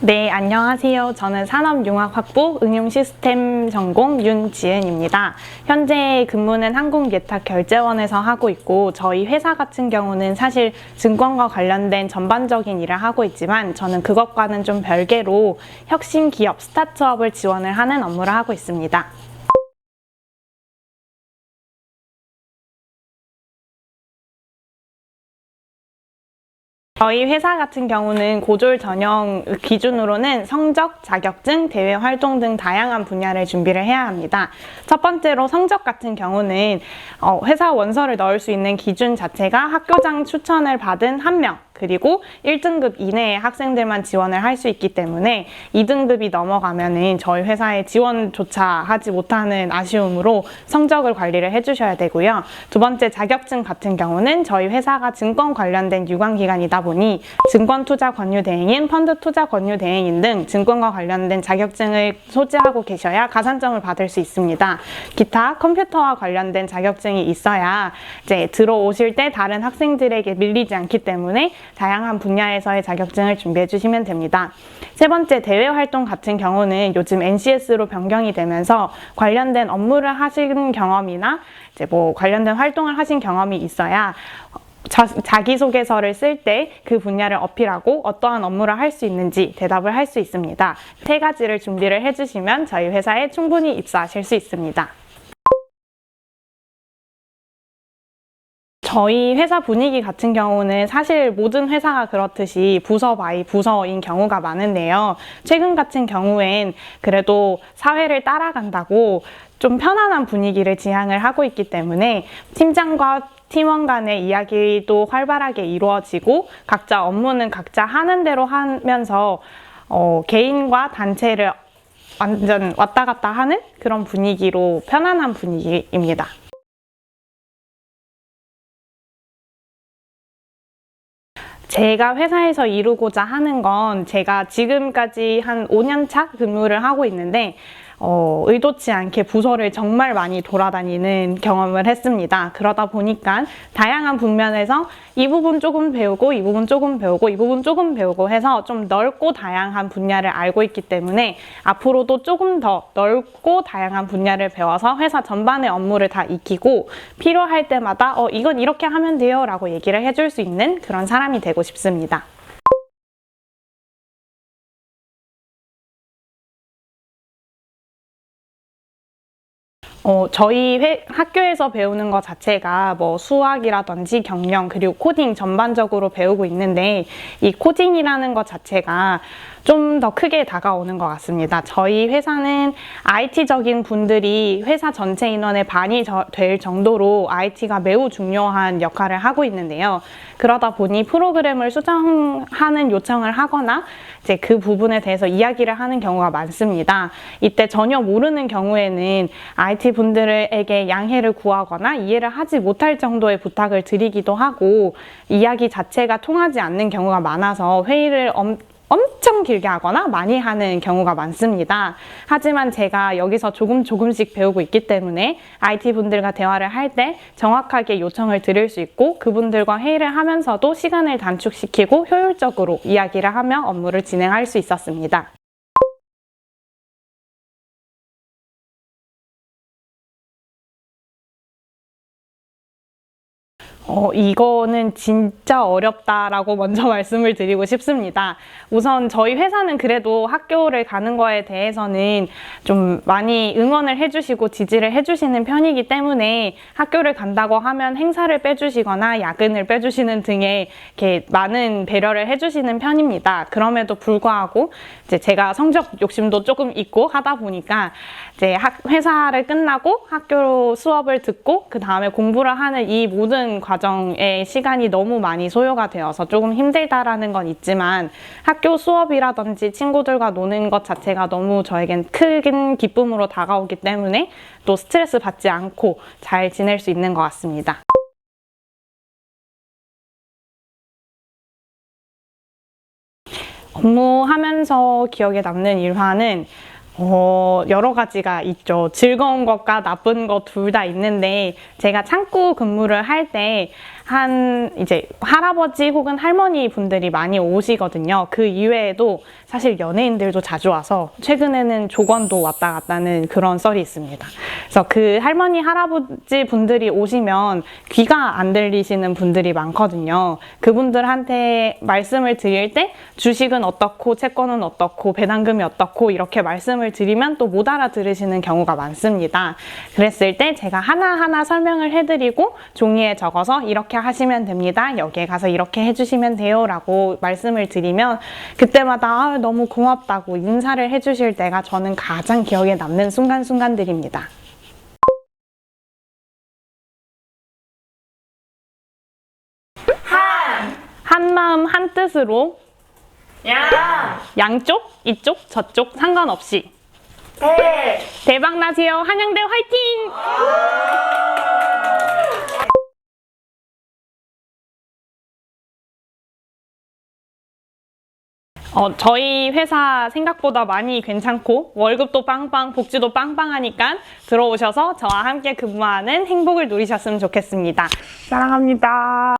네, 안녕하세요. 저는 산업융합학부 응용시스템 전공 윤지은입니다. 현재 근무는 한국예탁결제원에서 하고 있고 저희 회사 같은 경우는 사실 증권과 관련된 전반적인 일을 하고 있지만 저는 그것과는 좀 별개로 혁신기업, 스타트업을 지원을 하는 업무를 하고 있습니다. 저희 회사 같은 경우는 고졸 전형 기준으로는 성적, 자격증, 대외 활동 등 다양한 분야를 준비를 해야 합니다. 첫 번째로 성적 같은 경우는 회사 원서를 넣을 수 있는 기준 자체가 학교장 추천을 받은 1명, 그리고 1등급 이내의 학생들만 지원을 할 수 있기 때문에 2등급이 넘어가면은 저희 회사에 지원조차 하지 못하는 아쉬움으로 성적을 관리를 해주셔야 되고요. 두 번째 자격증 같은 경우는 저희 회사가 증권 관련된 유관기관이다 보니 증권투자권유대행인, 펀드투자권유대행인 등 증권과 관련된 자격증을 소지하고 계셔야 가산점을 받을 수 있습니다. 기타 컴퓨터와 관련된 자격증이 있어야 이제 들어오실 때 다른 학생들에게 밀리지 않기 때문에 다양한 분야에서의 자격증을 준비해 주시면 됩니다. 세 번째, 대외 활동 같은 경우는 요즘 NCS로 변경이 되면서 관련된 업무를 하신 경험이나 이제 관련된 활동을 하신 경험이 있어야 자기소개서를 쓸 때 그 분야를 어필하고 어떠한 업무를 할 수 있는지 대답을 할 수 있습니다. 세 가지를 준비를 해주시면 저희 회사에 충분히 입사하실 수 있습니다. 저희 회사 분위기 같은 경우는 사실 모든 회사가 그렇듯이 부서 바이 부서인 경우가 많은데요. 최근 같은 경우엔 그래도 사회를 따라간다고 좀 편안한 분위기를 지향을 하고 있기 때문에 팀장과 팀원 간의 이야기도 활발하게 이루어지고 각자 업무는 각자 하는 대로 하면서 개인과 단체를 완전 왔다 갔다 하는 그런 분위기로 편안한 분위기입니다. 제가 회사에서 이루고자 하는 건 제가 지금까지 한 5년 차 근무를 하고 있는데 의도치 않게 부서를 정말 많이 돌아다니는 경험을 했습니다. 그러다 보니까 다양한 분면에서 이 부분 조금 배우고 이 부분 조금 배우고 이 부분 조금 배우고 해서 좀 넓고 다양한 분야를 알고 있기 때문에 앞으로도 조금 더 넓고 다양한 분야를 배워서 회사 전반의 업무를 다 익히고 필요할 때마다 이건 이렇게 하면 돼요 라고 얘기를 해줄 수 있는 그런 사람이 되고 싶습니다. 저희 학교에서 배우는 것 자체가 수학이라든지 경영 그리고 코딩 전반적으로 배우고 있는데 이 코딩이라는 것 자체가 좀 더 크게 다가오는 것 같습니다. 저희 회사는 IT적인 분들이 회사 전체 인원의 반이 될 정도로 IT가 매우 중요한 역할을 하고 있는데요. 그러다 보니 프로그램을 수정하는 요청을 하거나 이제 그 부분에 대해서 이야기를 하는 경우가 많습니다. 이때 전혀 모르는 경우에는 IT 분들에게 양해를 구하거나 이해를 하지 못할 정도의 부탁을 드리기도 하고 이야기 자체가 통하지 않는 경우가 많아서 회의를 엄청 길게 하거나 많이 하는 경우가 많습니다. 하지만 제가 여기서 조금씩 배우고 있기 때문에 IT 분들과 대화를 할 때 정확하게 요청을 드릴 수 있고 그분들과 회의를 하면서도 시간을 단축시키고 효율적으로 이야기를 하며 업무를 진행할 수 있었습니다. 이거는 진짜 어렵다라고 먼저 말씀을 드리고 싶습니다. 우선 저희 회사는 그래도 학교를 가는 거에 대해서는 좀 많이 응원을 해주시고 지지를 해주시는 편이기 때문에 학교를 간다고 하면 행사를 빼주시거나 야근을 빼주시는 등의 이렇게 많은 배려를 해주시는 편입니다. 그럼에도 불구하고 이제 제가 성적 욕심도 조금 있고 하다 보니까 이제 회사를 끝나고 학교 수업을 듣고 그 다음에 공부를 하는 이 모든 과정에 시간이 너무 많이 소요가 되어서 조금 힘들다라는 건 있지만 학교 수업이라든지 친구들과 노는 것 자체가 너무 저에겐 큰 기쁨으로 다가오기 때문에 또 스트레스 받지 않고 잘 지낼 수 있는 것 같습니다. 업무하면서 기억에 남는 일화는 여러 가지가 있죠. 즐거운 것과 나쁜 것 둘 다 있는데 제가 창구 근무를 할 때 이제 할아버지 혹은 할머니 분들이 많이 오시거든요. 그 이외에도 사실 연예인들도 자주 와서 최근에는 조건도 왔다 갔다는 그런 썰이 있습니다. 그래서 그 할머니, 할아버지 분들이 오시면 귀가 안 들리시는 분들이 많거든요. 그분들한테 말씀을 드릴 때 주식은 어떻고 채권은 어떻고 배당금이 어떻고 이렇게 말씀을 드리면 또 못 알아들으시는 경우가 많습니다. 그랬을 때 제가 하나하나 설명을 해드리고 종이에 적어서 이렇게 하시면 됩니다. 여기에 가서 이렇게 해주시면 돼요 라고 말씀을 드리면 그때마다 너무 고맙다고 인사를 해주실 때가 저는 가장 기억에 남는 순간순간들입니다. 한마음 한뜻으로 양쪽, 이쪽, 저쪽 상관없이 대박 나세요. 한양대 화이팅! 저희 회사 생각보다 많이 괜찮고 월급도 빵빵, 복지도 빵빵하니까 들어오셔서 저와 함께 근무하는 행복을 누리셨으면 좋겠습니다. 사랑합니다.